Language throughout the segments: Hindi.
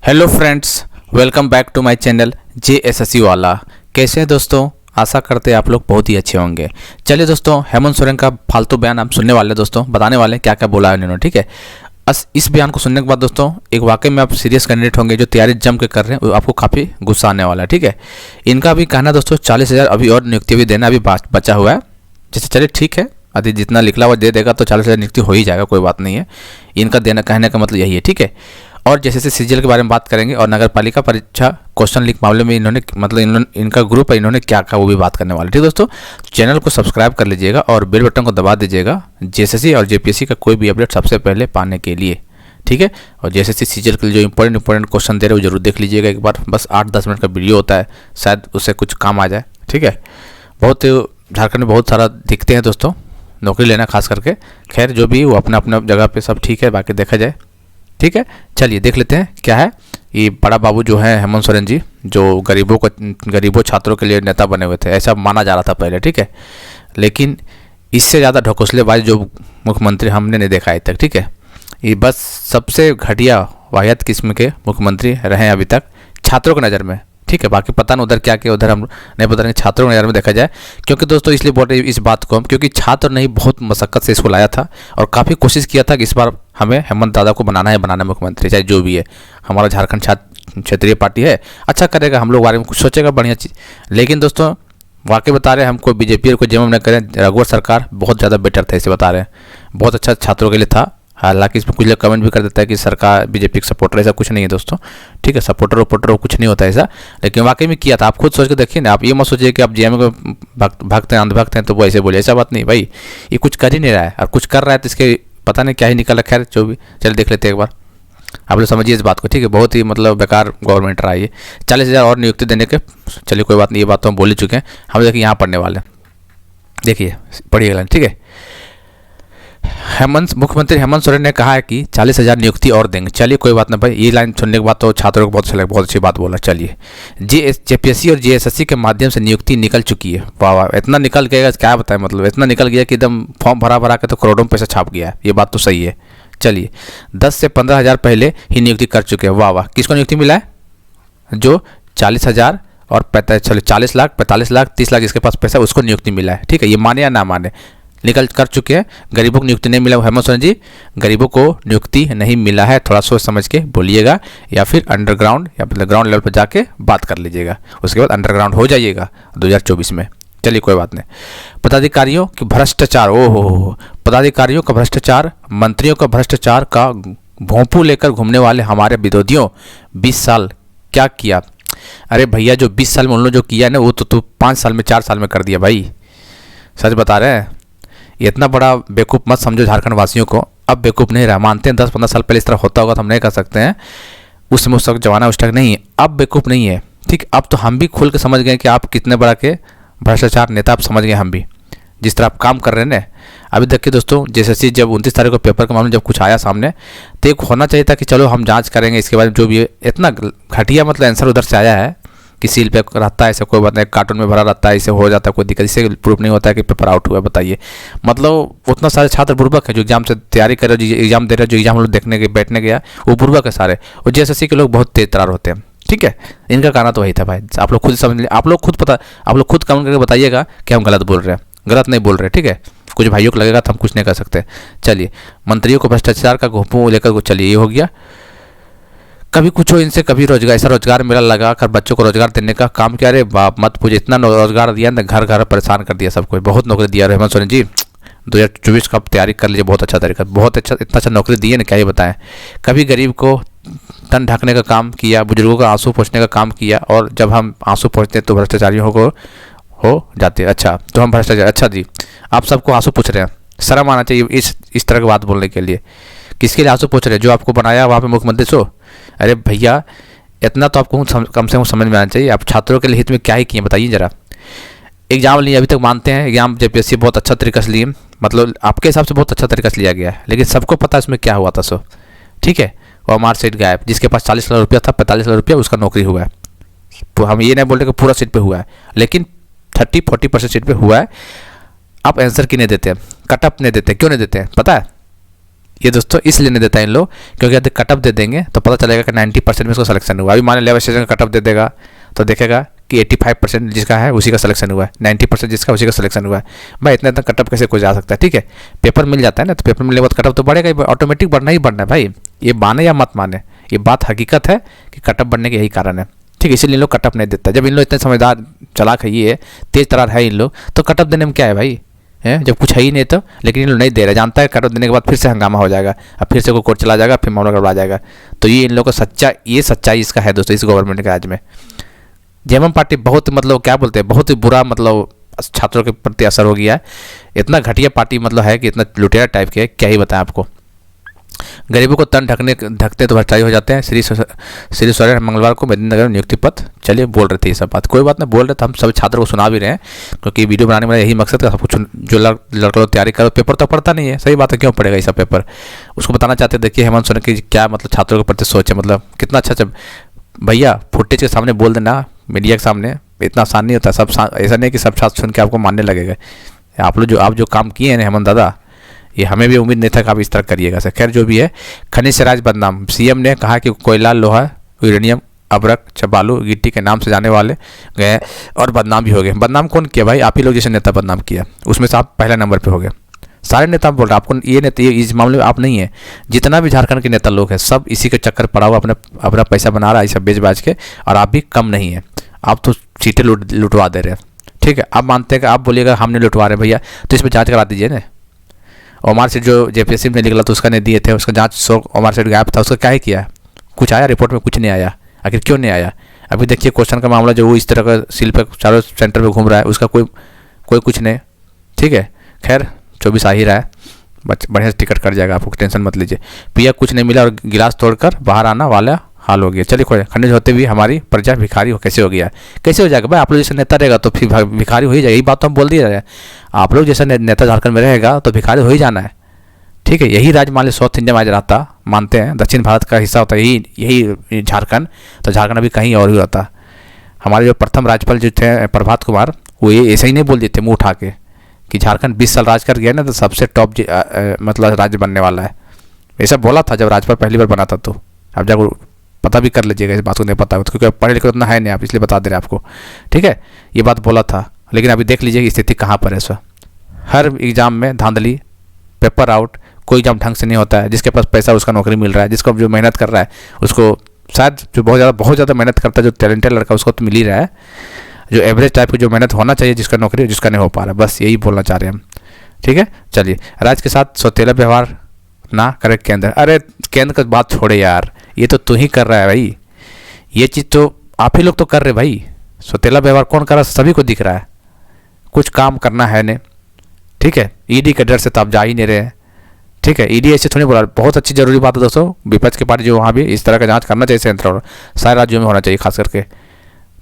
Hello friends, welcome back to my channel JSSC वाला। कैसे हैं दोस्तों? आशा करते हैं आप लोग बहुत ही अच्छे होंगे। चलिए दोस्तों, हेमंत सोरेन का फालतू बयान हम सुनने वाले हैं दोस्तों, बताने वाले हैं क्या क्या बोला है उन्होंने। ठीक है, इस बयान को सुनने के बाद दोस्तों एक वाकई में आप सीरियस कैंडिडेट होंगे जो तैयारी जम के कर रहे हैं, आपको काफ़ी गुस्सा आने वाला है। ठीक है, इनका भी कहना दोस्तों 40,000 अभी और नियुक्ति भी देना अभी बचा हुआ है। जैसे चलिए ठीक है, अभी जितना निकला हुआ दे देगा तो 40,000 नियुक्ति हो ही जाएगा, कोई बात नहीं है। इनका देना कहने का मतलब यही है। ठीक है, और जैसे सीजीएल के बारे में बात करेंगे और नगर पालिका परीक्षा क्वेश्चन लीक मामले में इनका ग्रुप है, इन्होंने क्या कहा वो भी बात करने वाले। ठीक है दोस्तों, चैनल को सब्सक्राइब कर लीजिएगा और बेल बटन को दबा दीजिएगा JSSC और JPSC का कोई भी अपडेट सबसे पहले पाने के लिए। ठीक है, और JSSC सीजीएल के लिए जो इंपॉर्टेंट क्वेश्चन दे रहे हैं वो जरूर देख लीजिएगा एक बार। बस 8-10 मिनट का वीडियो होता है, शायद उससे कुछ काम आ जाए। ठीक है, बहुत झारखंड में बहुत सारा दिखते हैं दोस्तों नौकरी लेना खास करके। खैर जो भी वो अपना अपना जगह पे सब ठीक है, बाकी देखा जाए। ठीक है, चलिए देख लेते हैं क्या है। ये बड़ा बाबू जो है हेमंत सोरेन जी, जो गरीबों छात्रों के लिए नेता बने हुए थे, ऐसा माना जा रहा था पहले। ठीक है, लेकिन इससे ज़्यादा ढकोसलेबाज जो मुख्यमंत्री हमने नहीं देखा आज तक। ठीक है, ये बस सबसे घटिया वाहियात किस्म के मुख्यमंत्री रहे हैं अभी तक छात्रों की नज़र में। ठीक है, बाकी पता नहीं उधर क्या क्या, उधर हम नहीं बता रहे, छात्रों की नज़र में देखा जाए। क्योंकि दोस्तों इसलिए बोल रहे इस बात को हम, क्योंकि छात्र ने ही बहुत मशक्क़त से इसको लाया था और काफ़ी कोशिश किया था कि इस बार हमें हेमंत दादा को बनाना मुख्यमंत्री, चाहे जो भी है। हमारा झारखंड क्षेत्रीय पार्टी है, अच्छा करेगा, हम लोग बारे में कुछ सोचेगा बढ़िया चीज़। लेकिन दोस्तों वाकई बता रहे हैं, हमको बीजेपी और कोई जेएमएम न करें, रघुवर सरकार बहुत ज़्यादा बेटर था, इसे बता रहे हैं। बहुत अच्छा छात्रों के लिए था। हालांकि इसमें कुछ लोग कमेंट भी कर देता है कि सरकार बीजेपी का सपोर्टर, ऐसा कुछ नहीं है दोस्तों। ठीक है, सपोर्टर वोटर कुछ नहीं होता ऐसा, लेकिन वाकई में किया था। आप खुद सोच के देखिए ना, आप ये मत सोचिए कि आप जेएमएम को भक्त हैं, अंधभक्त हैं तो वो ऐसे बोले, ऐसा बात नहीं भाई। ये कुछ कर ही नहीं रहा है, और कुछ कर रहा है तो इसके पता नहीं क्या ही निकला। खैर जो भी, चलिए देख लेते हैं एक बार, आप लोग समझिए इस बात को। ठीक है, बहुत ही मतलब बेकार गवर्नमेंट रहा है। 40,000 और नियुक्ति देने के, चलिए कोई बात नहीं, ये बात तो हम बोल ही चुके हैं। हम देखिए यहाँ पढ़ने वाले, देखिए पढ़िएगा। ठीक है, मुख्यमंत्री हेमंत सोरेन ने कहा है कि 40,000 नियुक्ति और देंगे। चलिए कोई बात ना भाई, ये लाइन सुनने के बाद तो छात्रों को बहुत अच्छा लगा, बहुत अच्छी बात बोला। चलिए, JPSC और JSSC के माध्यम से नियुक्ति निकल चुकी है। वाह वाह, इतना निकल गया क्या बताएं, मतलब इतना निकल गया कि एकदम फॉर्म भरा के तो करोड़ों में पैसा छाप गया है। ये बात तो सही है। चलिए, 10 से 15,000 पहले ही नियुक्ति कर चुके हैं। वाह वाह, किसको नियुक्ति मिला है? जो 40,000 और 40 लाख 45 लाख 30 लाख जिसके पास पैसा, उसको नियुक्ति मिला है। ठीक है, ये माने या ना माने, निकल कर चुके हैं। गरीबों को नियुक्ति नहीं मिला। हेमंत सोरेन जी, गरीबों को नियुक्ति नहीं मिला है, थोड़ा सोच समझ के बोलिएगा, या फिर अंडरग्राउंड या फिर ग्राउंड लेवल पर जाके बात कर लीजिएगा, उसके बाद अंडरग्राउंड हो जाइएगा 2024 में। चलिए कोई बात नहीं। पदाधिकारियों की भ्रष्टाचार, ओहो, पदाधिकारियों का भ्रष्टाचार, मंत्रियों का भ्रष्टाचार का भोंपू लेकर घूमने वाले हमारे विरोधियों 20 साल क्या किया? अरे भैया, जो 20 साल में उन्होंने जो किया ना, वो तो 5 साल में 4 साल में कर दिया भाई। सच बता रहे हैं। इतना बड़ा बेवकूफ़ मत समझो झारखंड वासियों को। अब बेवकूफ़ नहीं रहा, मानते हैं 10-15 साल पहले इस तरह होता होगा तो हम नहीं कर सकते हैं, उसमें उस वक्त जमाना उस तक नहीं है। अब बेवकूफ़ नहीं है। ठीक, अब तो हम भी खुल के समझ गए कि आप कितने बड़ा के भ्रष्टाचार नेता, आप समझ गए हम भी, जिस तरह आप काम कर रहे हैं ना। अभी देखिए दोस्तों, JSSC जब 29 तारीख को पेपर का मामला जब कुछ आया सामने, तो एक होना चाहिए था कि चलो हम जाँच करेंगे इसके बारे में, जो भी है। इतना घटिया मतलब आंसर उधर से आया है कि सील पे रहता है, ऐसे कोई बात नहीं, कार्टून में भरा रहता है, इसे हो जाता है, कोई दिक्कत, इससे प्रूफ नहीं होता है कि पेपर आउट हुआ है। बताइए, मतलब उतना सारे छात्र बुर्बक है जो एग्जाम से तैयारी कर रहे, जो एग्जाम दे रहे, जो एग्जाम लोग देखने के बैठने गया, वो बुर्बक है सारे। और JSSC के लोग बहुत तेज तरार होते हैं। ठीक है, इनका कहना तो वही था भाई। आप लोग खुद समझ लीजिए, आप लोग खुद कमेंट करके बताइएगा कि हम गलत बोल रहे हैं। गलत नहीं बोल रहे, ठीक है। कुछ भाइयों को लगेगा तो हम कुछ नहीं कर सकते। चलिए, मंत्रियों को भ्रष्टाचार का घोंपू लेकर, चलिए ये हो गया। कभी कुछ हो इनसे, कभी रोजगार, ऐसा रोजगार मेला लगा कर बच्चों को रोजगार देने का काम किया। अरे बाप मत पूछे, इतना रोजगार दिया ना, घर घर परेशान कर दिया सबको, बहुत नौकरी दिया हेमंत सोरेन जी। 2024 का तैयारी कर लीजिए, बहुत अच्छा तरीका, बहुत अच्छा, इतना अच्छा नौकरी दी है ना, क्या ही बताएं। कभी गरीब को तन ढकने का काम किया, बुजुर्गों का आंसू पोंछने का काम किया, और जब हम आंसू पोंछते हैं तो भ्रष्टाचारियों को हो जाते हैं। अच्छा, तो हम भ्रष्टाचार, अच्छा जी आप सबको आंसू पूछ रहे हैं, शर्म आना चाहिए इस तरह की बात बोलने के लिए। किसके लिए आंसू पूछ रहे हैं? जो आपको बनाया वहाँ पे मुख्यमंत्री सो। अरे भैया, इतना तो आपको कम से कम समझ में आना चाहिए, आप छात्रों के लिए हित में क्या ही किए बताइए जरा। एग्जाम लिए, अभी तक मानते हैं एग्जाम JPSC बहुत अच्छा तरीका से लिए, मतलब आपके हिसाब से बहुत अच्छा तरीका से लिया गया है, लेकिन सबको पता है इसमें क्या हुआ था सो। ठीक है, और मार्कशीट गायब, जिसके पास 40 लाख रुपया था, 45 लाख रुपया उसका नौकरी हुआ है। तो हम ये नहीं बोल रहे कि पूरा सीट पे हुआ है, लेकिन 30-40% सीट पे हुआ है। आप आंसर क्यों नहीं देते हैं? कटअप नहीं देते, क्यों नहीं देते हैं? पता है ये दोस्तों इसलिए नहीं देता इन लोग क्योंकि यदि कटअप दे देंगे तो पता चलेगा कि 90% में इसको सिलेक्शन हुआ। अभी मान लेवल स्टेशन का कटअप दे देगा तो देखेगा कि 85% जिसका है उसी का सिलेक्शन हुआ है, 90% जिसका उसी का सिलेक्शन हुआ है। भाई इतना इतना कटअप कैसे कोई जा सकता है? ठीक है, पेपर मिल जाता है ना, तो पेपर मिलने के बाद कटअप तो बढ़ेगा ही, ऑटोमेटिक बढ़ना ही बढ़ना है भाई। ये माने या मत माने, ये बात हकीकत है कि कटअप बढ़ने के यही कारण है। ठीक है, इसीलिए इन लोग कटअप नहीं देता। जब इन लोग इतने समझदार चालाक है, ये तेज तरार है इन लोग, तो कटअप देने में क्या है भाई? है जब कुछ है ही नहीं तो। लेकिन इन लोग नहीं दे रहे, जानता है कटअप देने के बाद फिर से हंगामा हो जाएगा, अब फिर से कोई कोर्ट चला जाएगा, फिर मामला गड़बड़ा जाएगा। तो ये इन लोगों का सच्चाई इसका है दोस्तों, इस गवर्नमेंट के राज में। जेएमएम पार्टी बहुत मतलब क्या बोलते हैं, बहुत ही बुरा मतलब छात्रों के प्रति असर हो गया है। इतना घटिया पार्टी मतलब है कि इतना लुटेरा टाइप के, क्या ही बताएं आपको। गरीबों को तन ढकते तो भ्रष्टाचारी हो जाते हैं। श्री सोरेन मंगलवार को मेदिनीनगर नियुक्ति पत्र, चलिए बोल रहे थे ये सब बात, कोई बात नहीं, बोल रहे थे हम सभी छात्रों को सुना भी रहे हैं, क्योंकि वीडियो बनाने में यही मकसद का सब कुछ। जो लड़का लोग तैयारी करो, पेपर तो पढ़ता नहीं है, सही बात है, क्यों पढ़ेगा ये सब पेपर? उसको बताना चाहते हैं। देखिए हेमंत सोरेन की क्या मतलब छात्रों के प्रति सोच है, मतलब कितना अच्छा। भैया फुटेज के सामने बोल देना, मीडिया के सामने, इतना आसान नहीं होता। सब ऐसा नहीं कि सब छात्र सुन के आपको मानने लगेगा। आप जो काम किए हैं हेमंत दादा, ये हमें भी उम्मीद नहीं था कि आप इस तरह करिएगा सर। खैर जो भी है, खनिज से राज्य बदनाम। सीएम ने कहा कि कोयला, लोहा, यूरेनियम, अब्रक, बालू, गिट्टी के नाम से जाने वाले गए और बदनाम भी हो गए। बदनाम कौन किया भाई? आप ही लोग जैसे नेता बदनाम किया, उसमें से आप पहला नंबर पे हो गए। सारे नेता बोल रहे हैं आपको, ये नेता इस मामले में आप नहीं है, जितना भी झारखंड के नेता लोग हैं सब इसी के चक्कर पड़ा हुआ, अपना पैसा बना रहा है सब बेच बाज के, और आप भी कम नहीं है। आप तो सीटें लुटवा दे रहे हैं। ठीक है, आप मानते हैं कि आप बोलिएगा हमने लुटवा रहे भैया, तो इस पर जाँच करा दीजिए ना। ओमार सेठ जो जेपीएससी में निकला तो उसका नहीं दिए थे, उसका जांच ओमार सेठ गायब था, उसका क्या ही किया? कुछ आया रिपोर्ट में? कुछ नहीं आया। आखिर क्यों नहीं आया? अभी देखिए क्वेश्चन का मामला जो वो इस तरह का सील पे चारों सेंटर में घूम रहा है, उसका कोई कुछ नहीं। ठीक है, खैर 24 आ ही रहा है, बढ़िया से टिकट कट जाएगा, आपको टेंशन मत लीजिए। पिया कुछ नहीं मिला और गिलास तोड़कर बाहर आना वाला हाल हो गया। चलिए कोई खनिज होते भी हमारी प्रजा भिखारी कैसे हो गया? कैसे हो जाएगा भाई? आप लोग जैसे नेता रहेगा तो फिर भिखारी हो ही जाएगा, यही बात तो हम बोल दिए रहे। आप लोग जैसा नेता झारखंड में रहेगा तो भिखारी हो ही जाना है। ठीक है, यही राज्य मान ली साउथ इंडिया में आज रहता, मानते हैं दक्षिण भारत का हिस्सा होता है यही झारखंड, तो झारखंड अभी कहीं और ही रहता। हमारे जो प्रथम राज्यपाल जो थे प्रभात कुमार, वो ये ऐसे ही नहीं बोल देते मुँह उठा के कि झारखंड 20 साल राज कर गया ना तो सबसे टॉप मतलब राज्य बनने वाला है। ऐसा बोला था जब राज्यपाल पहली बार बना था। तो आप जाकर पता भी कर लीजिएगा, इस बात को नहीं पता क्योंकि पढ़े लिखे उतना है नहीं, आप इसलिए बता दे रहे हैं आपको। ठीक है, ये बात बोला था, लेकिन अभी देख लीजिए स्थिति कहाँ पर है। सर हर एग्ज़ाम में धांधली, पेपर आउट, कोई एग्जाम ढंग से नहीं होता है। जिसके पास पैसा उसका नौकरी मिल रहा है, जिसको जो मेहनत कर रहा है उसको शायद, जो बहुत ज़्यादा मेहनत करता है, जो टैलेंटेड लड़का उसको तो मिल ही रहा है। जो एवरेज टाइप की जो मेहनत होना चाहिए जिसका नौकरी, जिसका नहीं हो पा रहा है, बस यही बोलना चाह रहे हैं हम। ठीक है, चलिए राज्य के साथ सौतेला व्यवहार ना करे केंद्र। अरे केंद्र का बात छोड़े यार, ये तो तू ही कर रहा है भाई, ये चीज़ तो आप ही लोग तो कर रहे भाई। सौतेला व्यवहार कौन कर रहा है? सभी को दिख रहा है, कुछ काम करना है नहीं। ठीक है, ईडी के डर से तो आप जा ही नहीं रहे हैं। ठीक है, ईडी ऐसे थोड़ी बोला, बहुत अच्छी जरूरी बात है दोस्तों। विपक्ष की पार्टी जो वहाँ भी इस तरह का जांच करना चाहिए सेंट्रल और सारे राज्यों में होना चाहिए खास करके।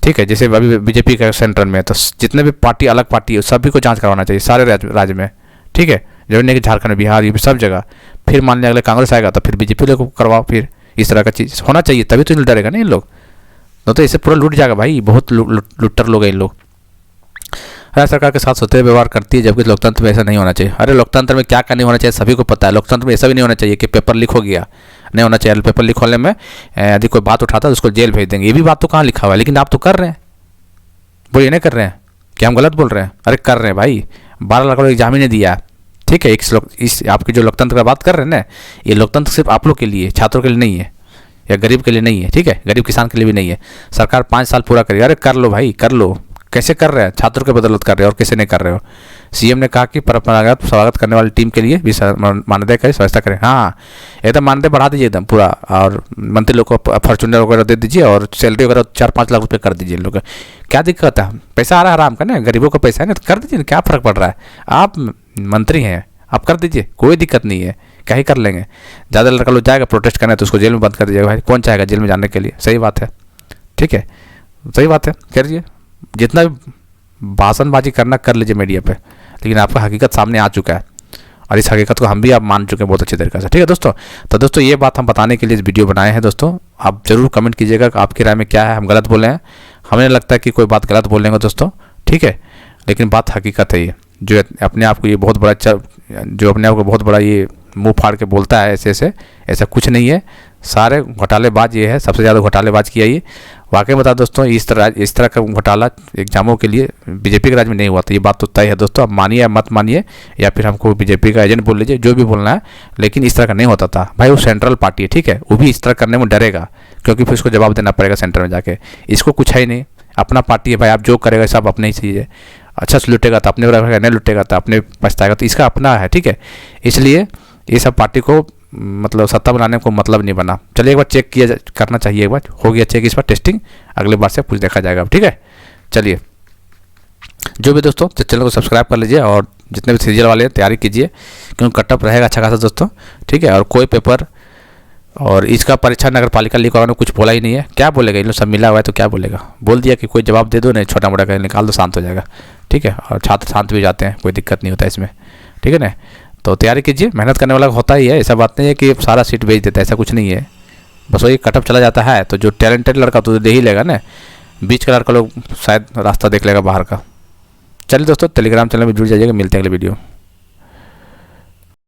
ठीक है, जैसे अभी बीजेपी का सेंट्रल में, तो जितने भी पार्टी अलग पार्टी है सभी को जांच करवाना चाहिए सारे राज्य में। ठीक है, जरूरी नहीं कि झारखंड, बिहार, ये सब जगह। फिर मान लिया अगले कांग्रेस आएगा तो फिर बीजेपी लोग करवाओ, फिर इस तरह का चीज़ होना चाहिए, तभी तो डरेगा नहीं इन लोग। तो इससे पूरा लूट जाएगा भाई, बहुत लुट्टर लोग हैं इन लोग। राज्य सरकार के साथ सोते व्यवहार करती है, जबकि लोकतंत्र में ऐसा नहीं होना चाहिए। अरे लोकतंत्र में क्या क्या नहीं होना चाहिए सभी को पता है। लोकतंत्र में ऐसा भी नहीं होना चाहिए कि पेपर लीक हो गया, नहीं होना चाहिए। पेपर लीक होने में यदि कोई बात उठाता है तो उसको जेल भेज देंगे, ये भी बात तो कहाँ लिखा हुआ है, लेकिन आप तो कर रहे हैं। वो ये नहीं कर रहे हैं कि हम गलत बोल रहे हैं? अरे कर रहे हैं भाई, 12 लाख एग्जाम ही नहीं दिया। ठीक है, इस आपकी जो लोकतंत्र का बात कर रहे हैं ना, ये लोकतंत्र सिर्फ आप लोग के लिए, छात्रों के लिए नहीं है या गरीब के लिए नहीं है। ठीक है, गरीब किसान के लिए भी नहीं है। सरकार 5 साल पूरा करेगी। अरे कर लो भाई, कर लो। कैसे कर रहे हैं? छात्रों के बदौलत कर रहे हैं और कैसे नहीं कर रहे हो। सीएम ने कहा कि परंपरागत स्वागत करने वाली टीम के लिए भी मानदेय का व्यवस्था करें। हाँ, एकदम मानदेय बढ़ा दीजिए एकदम पूरा, और मंत्री लोग को फॉर्चूनर वगैरह दे दीजिए और सैलरी वगैरह 4-5 लाख रुपये कर दीजिए। लोग क्या दिक्कत है? पैसा आ रहा है आराम का ना, गरीबों का पैसा है ना, तो कर दीजिए, क्या फ़र्क पड़ रहा है? आप मंत्री हैं, आप कर दीजिए, कोई दिक्कत नहीं है, क्या ही कर लेंगे। ज़्यादा लड़का लोग जाएगा प्रोटेस्ट करने तो उसको जेल में बंद कर दीजिएगा भाई, कौन चाहेगा जेल में जाने के लिए? सही बात है। ठीक है, सही बात है, करिए, जितना भी भाषणबाजी करना कर लीजिए मीडिया पे, लेकिन आपका हकीकत सामने आ चुका है और इस हकीकत को हम भी आप मान चुके हैं बहुत अच्छे तरीके से। ठीक है दोस्तों, तो दोस्तों ये बात हम बताने के लिए इस वीडियो बनाए हैं। दोस्तों आप जरूर कमेंट कीजिएगा कि आपकी राय में क्या है, हम गलत बोले हैं? हमें लगता है कि कोई बात गलत बोलेंगे दोस्तों, ठीक है, लेकिन बात हकीकत है। ये जो अपने आप को ये बहुत बड़ा जो अपने आप को बहुत बड़ा ये मुंह फाड़ के बोलता है ऐसे ऐसे, ऐसा कुछ नहीं है। सारे घोटालेबाज ये है, सबसे ज़्यादा घोटालेबाज किया ये। वाकई बता दोस्तों, इस तरह का घोटाला एग्जामों के लिए बीजेपी के राज में नहीं हुआ था। ये बात तो तय है दोस्तों, आप मानिए या मत मानिए, या फिर हमको बीजेपी का एजेंट बोल लीजिए, जो भी बोलना है, लेकिन इस तरह का नहीं होता था भाई। वो सेंट्रल पार्टी है, ठीक है, वो भी इस तरह करने में डरेगा, क्योंकि फिर उसको जवाब देना पड़ेगा सेंटर में जाके। इसको कुछ है ही नहीं, अपना पार्टी है भाई, आप जो करेगा सब अपने ही चीज़ है। अच्छा से लुटेगा तो अपने बराबर, नहीं लुटेगा तो अपने पछताएगा, तो इसका अपना है, ठीक है। इसलिए ये सब पार्टी को मतलब सत्ता बनाने को मतलब नहीं बना। चलिए एक बार चेक करना चाहिए, एक बार हो गया चेक, इस पर टेस्टिंग, अगले बार से कुछ देखा जाएगा, ठीक है। चलिए जो भी दोस्तों, चैनल को सब्सक्राइब कर लीजिए, और जितने भी सीरियल वाले हैं तैयारी कीजिए, क्योंकि कटअप रहेगा अच्छा खासा दोस्तों, ठीक है। और कोई पेपर और इसका परीक्षा नगर पालिका लीक होने कुछ बोला ही नहीं है। क्या बोलेगा, इन लोग सब मिला हुआ है तो क्या बोलेगा। बोल दिया कि कोई जवाब दे दो, नहीं छोटा मोटा कहीं निकाल दो, शांत हो जाएगा, ठीक है। और छात्र शांत भी जाते हैं, कोई दिक्कत नहीं होता इसमें, ठीक है ना। तो तैयारी कीजिए, मेहनत करने वाला होता ही है, ऐसा बात नहीं है कि सारा सीट बेच देता है, ऐसा कुछ नहीं है। बस वही कटअप चला जाता है तो जो टैलेंटेड लड़का तो दे ही लेगा ना, बीच का लड़का लोग शायद रास्ता देख लेगा बाहर का। चलिए दोस्तों, टेलीग्राम चैनल में जुड़ जाइएगा, मिलते हैं अगले वीडियो।